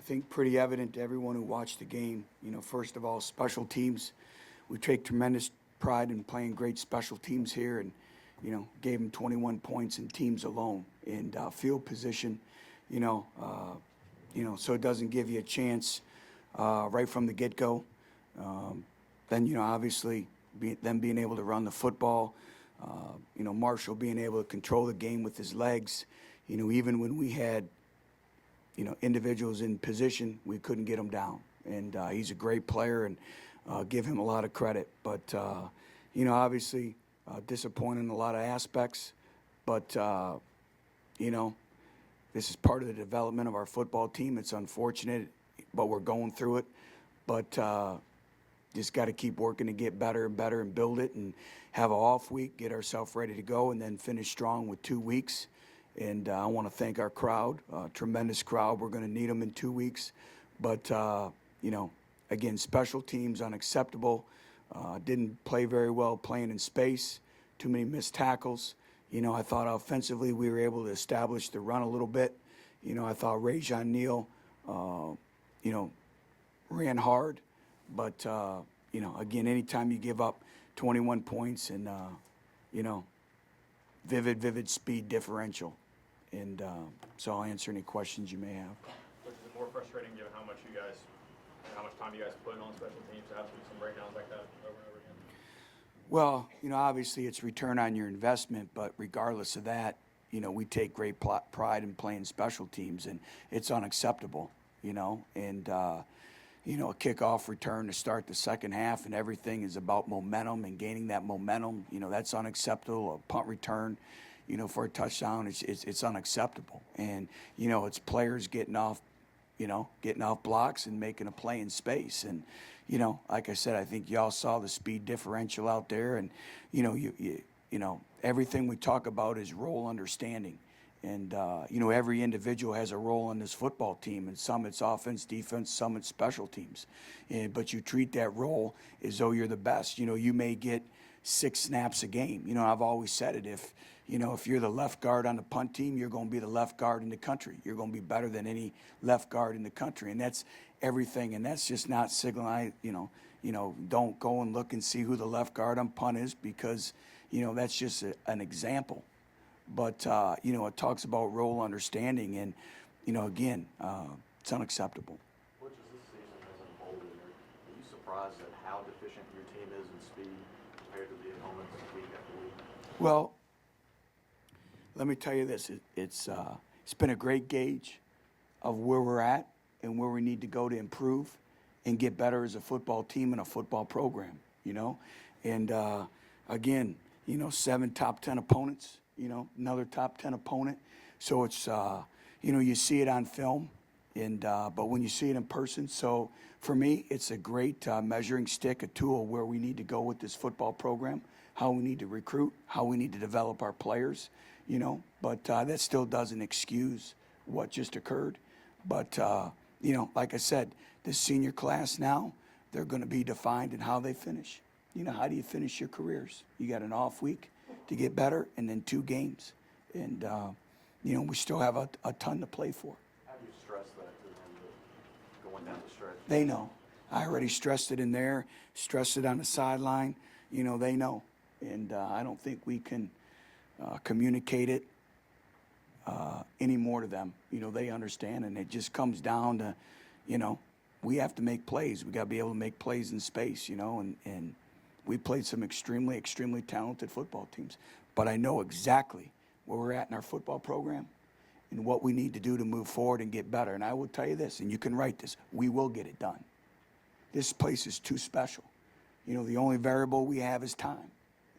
think pretty evident to everyone who watched the game. First of all, special teams. We take tremendous pride in playing great special teams here, and gave them 21 points in teams alone. And field position, so it doesn't give you a chance right from the get-go. Then obviously them being able to run the football. Marshall being able to control the game with his legs. Even when we had individuals in position, we couldn't get him down. And he's a great player, and give him a lot of credit. But, obviously disappointed in a lot of aspects. But, this is part of the development of our football team. It's unfortunate, but we're going through it. But just got to keep working to get better and better and build it and have an off week, get ourselves ready to go, and then finish strong with 2 weeks. And I want to thank our crowd, tremendous crowd. We're going to need them in 2 weeks. But, again, special teams, unacceptable. Didn't play very well playing in space. Too many missed tackles. I thought offensively we were able to establish the run a little bit. I thought Rajon Neal, ran hard. But, again, anytime you give up 21 points and, vivid speed differential. And so I'll answer any questions you may have. Which is it more frustrating given how much time you guys put in on special teams to have some breakdowns like that over and over again? Well, obviously it's return on your investment, but regardless of that, we take great pride in playing special teams, and it's unacceptable, and a kickoff return to start the second half, and everything is about momentum and gaining that momentum. That's unacceptable. A punt return, for a touchdown, it's unacceptable. And, it's players getting off blocks and making a play in space. And, like I said, I think y'all saw the speed differential out there. And, everything we talk about is role understanding. And, every individual has a role on this football team, and some it's offense, defense, some it's special teams. But you treat that role as though you're the best. You may get 6 snaps a game. I've always said it. If you're the left guard on the punt team, you're going to be the left guard in the country. You're going to be better than any left guard in the country. And that's everything. And that's just not signaling, don't go and look and see who the left guard on punt is, because, that's just an example. But, it talks about role understanding, and, again, it's unacceptable. Butch, as this season has unfolded, are you surprised at how deficient your team is in speed compared to the opponents week after week? Well, let me tell you this. It's been a great gauge of where we're at and where we need to go to improve and get better as a football team and a football program, And, again, 7 top 10 opponents. Another top 10 opponent. So it's, you see it on film, and but when you see it in person, so for me, it's a great measuring stick, a tool where we need to go with this football program, how we need to recruit, how we need to develop our players, but that still doesn't excuse what just occurred. But, like I said, this senior class now, they're going to be defined in how they finish. How do you finish your careers? You got an off week to get better, and then 2 games. And, we still have a ton to play for. How do you stress that to them going down the stretch? They know. I already stressed it in there, stressed it on the sideline. They know. And I don't think we can communicate it any more to them. They understand, and it just comes down to, we have to make plays. We got to be able to make plays in space, and we played some extremely, extremely talented football teams. But I know exactly where we're at in our football program and what we need to do to move forward and get better. And I will tell you this, and you can write this, we will get it done. This place is too special. The only variable we have is time.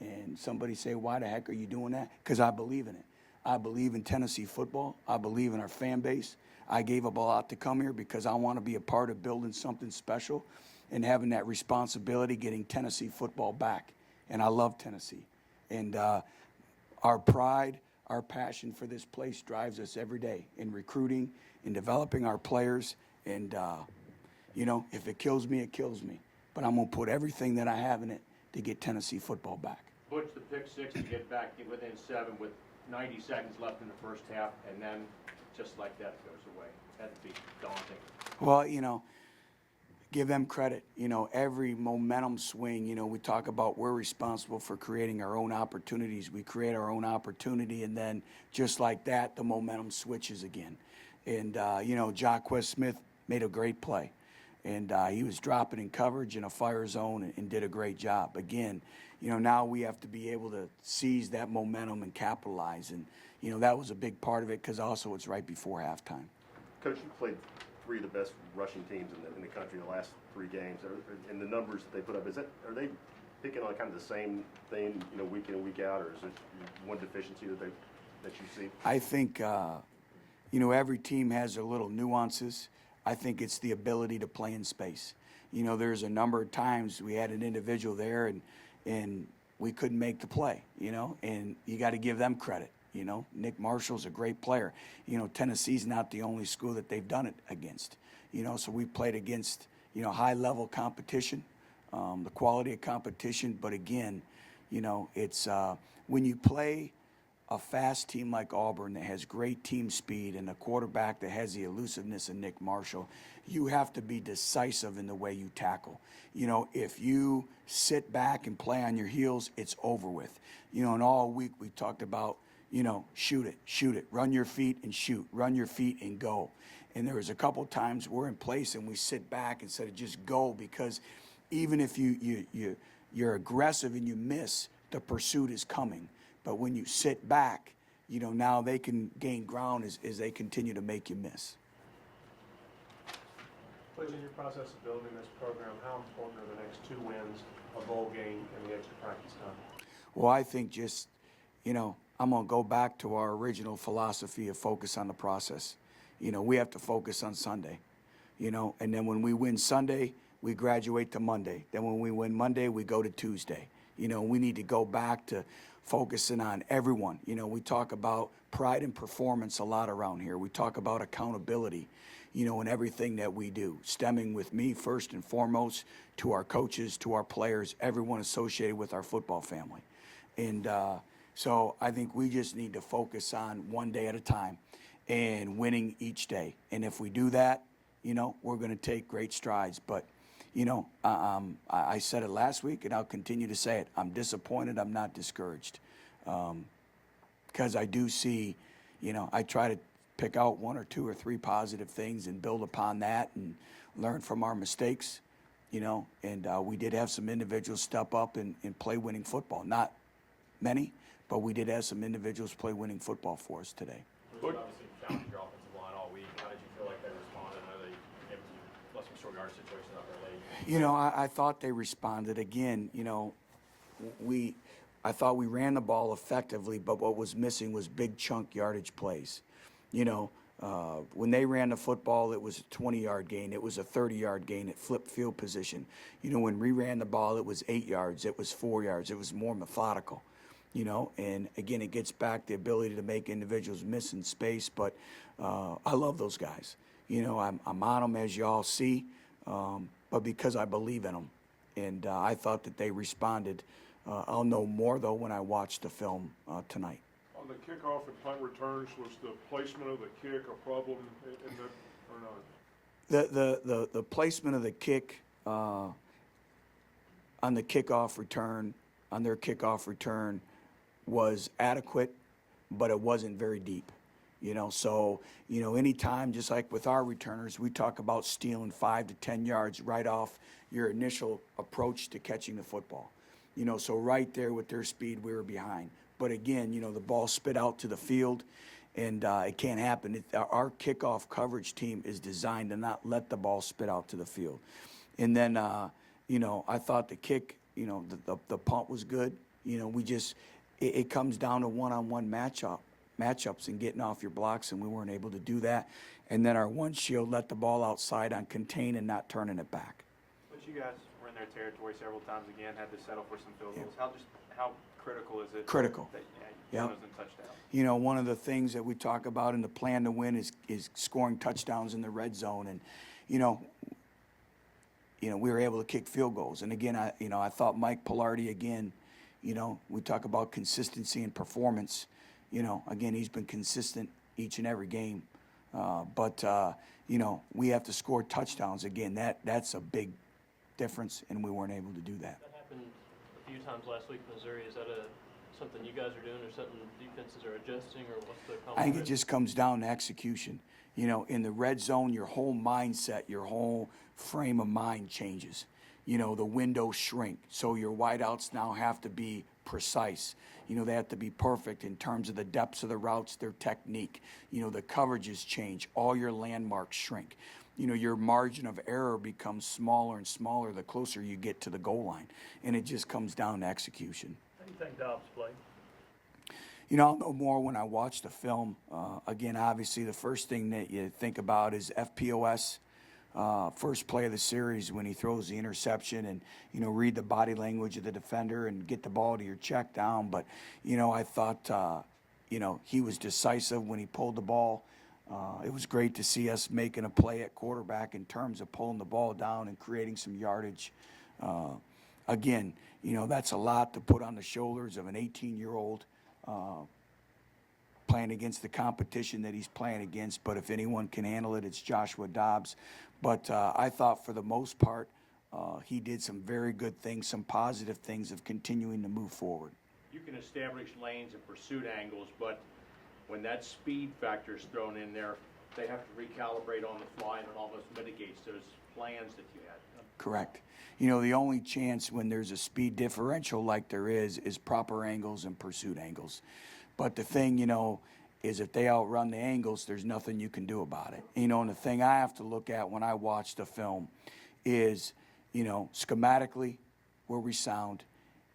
And somebody say, why the heck are you doing that? Because I believe in it. I believe in Tennessee football. I believe in our fan base. I gave up a lot to come here because I want to be a part of building something special and having that responsibility, getting Tennessee football back. And I love Tennessee. And our pride, our passion for this place drives us every day in recruiting, in developing our players. And, if it kills me, it kills me. But I'm going to put everything that I have in it to get Tennessee football back. Butch, the pick 6 to get back within 7 with 90 seconds left in the first half, and then just like that, it goes away. Had to be daunting. Well, give them credit. Every momentum swing, we talk about we're responsible for creating our own opportunities. We create our own opportunity, and then just like that, the momentum switches again. And, Jacquez Smith made a great play. And he was dropping in coverage in a fire zone and did a great job. Again, now we have to be able to seize that momentum and capitalize. And, that was a big part of it because also it's right before halftime. Coach, you played three of the best rushing teams in the country in the last 3 games. And the numbers that they put up, are they picking on kind of the same thing, week in and week out, or is it one deficiency that you see? I think, every team has their little nuances. I think it's the ability to play in space. There's a number of times we had an individual there and we couldn't make the play, and you got to give them credit. Nick Marshall's a great player. Tennessee's not the only school that they've done it against. So we played against, high-level competition, the quality of competition. But again, it's when you play a fast team like Auburn that has great team speed and a quarterback that has the elusiveness of Nick Marshall, you have to be decisive in the way you tackle. If you sit back and play on your heels, it's over with. And all week we talked about, shoot it, run your feet and shoot, run your feet and go. And there was a couple times we're in place and we sit back instead of just go, because even if you're aggressive and you miss, the pursuit is coming. But when you sit back, now they can gain ground as they continue to make you miss. Please, in your process of building this program, how important are the next 2 wins, a bowl game, and the extra practice time? Well, I think just, I'm going to go back to our original philosophy of focus on the process. We have to focus on Sunday, and then when we win Sunday, we graduate to Monday. Then when we win Monday, we go to Tuesday. We need to go back to focusing on everyone. We talk about pride and performance a lot around here. We talk about accountability, in everything that we do, stemming with me first and foremost, to our coaches, to our players, everyone associated with our football family. And so I think we just need to focus on one day at a time and winning each day. And if we do that, we're going to take great strides. But, I said it last week and I'll continue to say it. I'm disappointed. I'm not discouraged. Because I do see, I try to pick out 1 or 2 or 3 positive things and build upon that and learn from our mistakes, and we did have some individuals step up and play winning football. Not many, but we did have some individuals play winning football for us today. You obviously challenged your offensive line all week. How did you feel like they responded? I know they gave you less some short yardage situations out there late. I thought they responded. Again, I thought we ran the ball effectively, but what was missing was big chunk yardage plays. When they ran the football, it was a 20-yard gain. It was a 30-yard gain at flip field position. When we ran the ball, it was 8 yards. It was 4 yards. It was more methodical. And again, it gets back the ability to make individuals miss in space. But I love those guys. I'm on them, as you all see, but because I believe in them. And I thought that they responded. I'll know more, though, when I watch the film tonight. On the kickoff and punt returns, was the placement of the kick a problem in that or not? The placement of the kick on the kickoff return, on their kickoff return, was adequate, but it wasn't very deep. So anytime, just like with our returners, we talk about stealing 5 to 10 yards right off your initial approach to catching the football. So right there with their speed, we were behind. But again, the ball spit out to the field, and it can't happen. Our kickoff coverage team is designed to not let the ball spit out to the field. And then, I thought the kick, the punt was good. It comes down to one-on-one matchups and getting off your blocks, and we weren't able to do that. And then our one shield let the ball outside on contain and not turning it back. But you guys were in their territory several times again, had to settle for some field goals. How critical is it? Critical. That, Yep. those and touchdowns. One of the things that we talk about in the plan to win is scoring touchdowns in the red zone. And, we were able to kick field goals. And again, I thought Mike Pilardi, again, we talk about consistency and performance. Again, he's been consistent each and every game. You know, we have to score touchdowns. Again, that's a big difference, and we weren't able to do that. That happened a few times last week in Missouri. Is that something you guys are doing, or something defenses are adjusting, or what's the common? I think it just comes down to execution. You know, in the red zone, your whole mindset, your whole frame of mind changes. You know, the windows shrink, so your wideouts now have to be precise. You know, they have to be perfect in terms of the depths of the routes, their technique. You know, the coverages change. All your landmarks shrink. You know, your margin of error becomes smaller and smaller the closer you get to the goal line. And it just comes down to execution. How do you think Dobbs played? You know, I'll know more when I watch the film. Again, obviously, the first thing that you think about is FPOS. First play of the series when he throws the interception, and, you know, read the body language of the defender and get the ball to your check down. But, you know, I thought, you know, he was decisive when he pulled the ball. It was great to see us making a play at quarterback in terms of pulling the ball down and creating some yardage. Again, you know, that's a lot to put on the shoulders of an 18-year-old playing against the competition that he's playing against. But if anyone can handle it, it's Joshua Dobbs. But I thought for the most part, he did some very good things, some positive things of continuing to move forward. You can establish lanes and pursuit angles, but when that speed factor is thrown in there, they have to recalibrate on the fly, and it almost mitigates those plans that you had. Correct. You know, the only chance when there's a speed differential like there is proper angles and pursuit angles. But the thing, you know, is if they outrun the angles, there's nothing you can do about it. You know, and the thing I have to look at when I watch the film is, you know, schematically, where we sound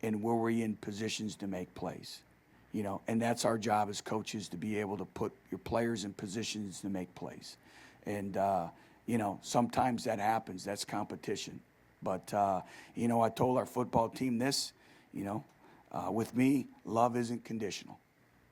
and where we're in positions to make plays. You know, and that's our job as coaches, to be able to put your players in positions to make plays. And, you know, sometimes that happens. That's competition. But, you know, I told our football team this, you know, with me, love isn't conditional.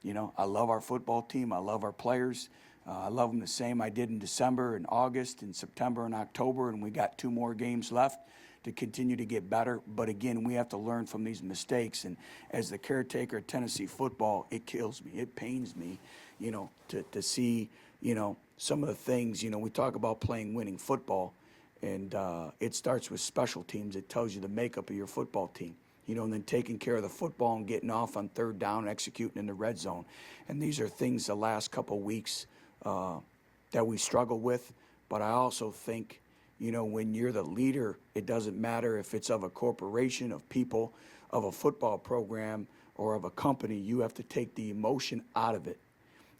You know, I love our football team. I love our players. I love them the same I did in December and August and September and October, and we got 2 more games left to continue to get better. But again, we have to learn from these mistakes. And as the caretaker of Tennessee football, it kills me. It pains me, you know, to see, you know, some of the things. You know, we talk about playing winning football, and it starts with special teams. It tells you the makeup of your football team. You know, and then taking care of the football and getting off on third down and executing in the red zone. And these are things the last couple of weeks that we struggle with. But I also think, you know, when you're the leader, it doesn't matter if it's of a corporation, of people, of a football program, or of a company. You have to take the emotion out of it,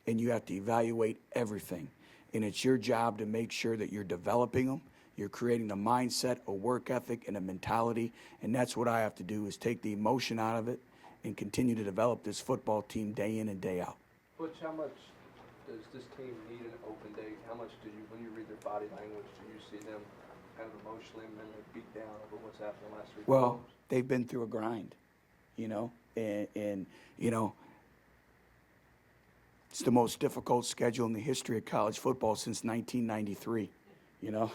and you have to evaluate everything. And it's your job to make sure that you're developing them. You're creating the mindset, a work ethic, and a mentality, and that's what I have to do, is take the emotion out of it and continue to develop this football team day in and day out. Butch, how much does this team need an open day? How much do you, when you read their body language, do you see them kind of emotionally and mentally beat down over what's happened the last 3 Well, games? they've been through a grind, you know, and you know, it's the most difficult schedule in the history of college football since 1993, you know.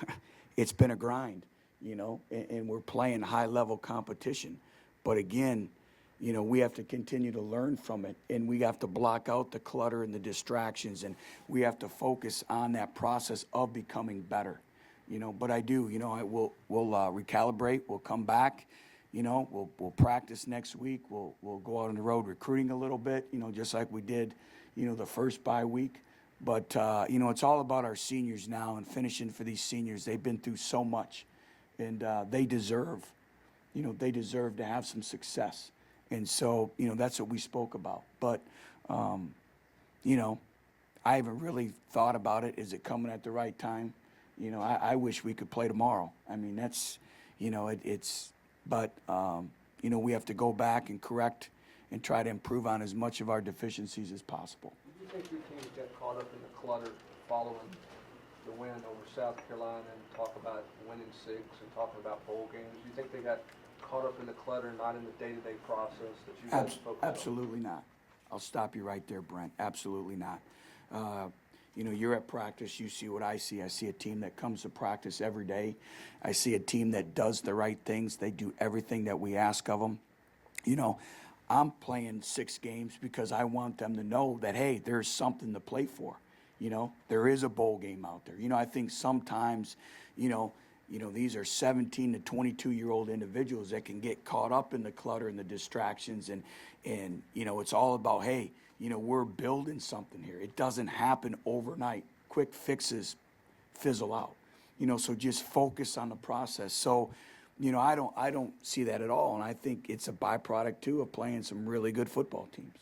It's been a grind, you know, and we're playing high-level competition. But again, you know, we have to continue to learn from it, and we have to block out the clutter and the distractions, and we have to focus on that process of becoming better, you know. But I do, you know, we'll recalibrate, we'll come back, you know, we'll practice next week, we'll go out on the road recruiting a little bit, you know, just like we did, you know, the first bye week. But, you know, it's all about our seniors now and finishing for these seniors. They've been through so much, and they deserve, you know, they deserve to have some success. And so, you know, that's what we spoke about. But, you know, I haven't really thought about it. Is it coming at the right time? You know, I wish we could play tomorrow. I mean, that's, you know, but, you know, we have to go back and correct and try to improve on as much of our deficiencies as possible. Do you think your team got caught up in the clutter following the win over South Carolina and talk about winning 6 and talking about bowl games? Do you think they got caught up in the clutter, not in the day-to-day process that you guys spoke about? Absolutely not. I'll stop you right there, Brent. Absolutely not. You know, you're at practice. You see what I see. I see a team that comes to practice every day. I see a team that does the right things. They do everything that we ask of them. You know, I'm playing 6 games because I want them to know that, hey, there's something to play for. You know, there is a bowl game out there. You know, I think sometimes, these are 17 to 22-year-old individuals that can get caught up in the clutter and the distractions, and it's all about, hey, we're building something here. It doesn't happen overnight. Quick fixes fizzle out. So just focus on the process. So, I don't see that at all, and I think it's a byproduct too of playing some really good football teams.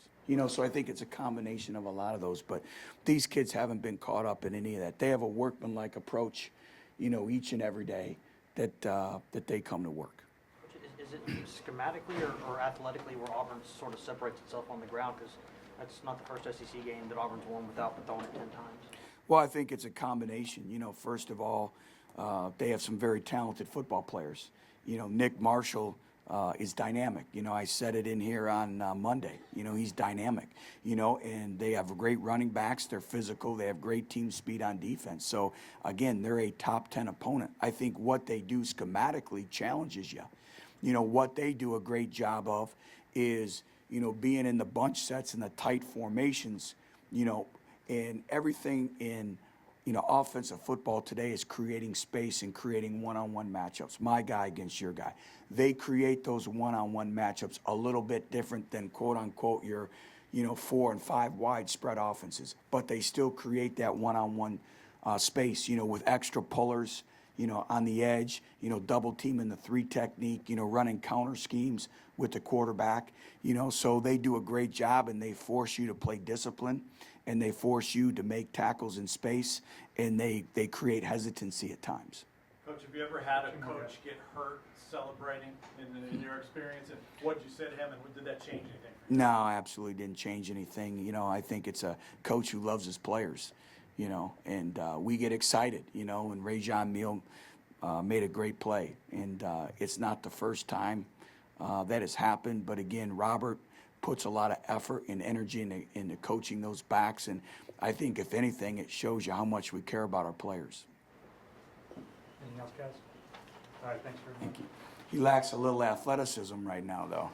So I think it's a combination of a lot of those. But these kids haven't been caught up in any of that. They have a workmanlike approach, each and every day that they come to work. Is it schematically or athletically where Auburn sort of separates itself on the ground? Because that's not the first SEC game that Auburn's won without throwing it 10 times. Well, I think it's a combination. First of all, they have some very talented football players. Nick Marshall is dynamic. I said it in here on Monday. He's dynamic. And they have great running backs. They're physical. They have great team speed on defense. So, again, they're a top 10 opponent. I think what they do schematically challenges you. What they do a great job of is, being in the bunch sets and the tight formations, and everything in offensive football today is creating space and creating one-on-one matchups. My guy against your guy. They create those one-on-one matchups a little bit different than quote-unquote your, 4 and 5 wide spread offenses. But they still create that one-on-one space, with extra pullers, on the edge, double teaming the 3 technique, running counter schemes with the quarterback, so they do a great job, and they force you to play discipline, and they force you to make tackles in space, and they create hesitancy at times. Coach, have you ever had a coach get hurt celebrating in your experience? And what did you say to him, and did that change anything for you? No, absolutely didn't change anything. I think it's a coach who loves his players, and we get excited, and Rajon Meal made a great play. And it's not the first time that has happened. But again, Robert puts a lot of effort and energy into coaching those backs. And I think, if anything, it shows you how much we care about our players. Anything else, guys? All right, thanks very much. Thank you. He lacks a little athleticism right now, though.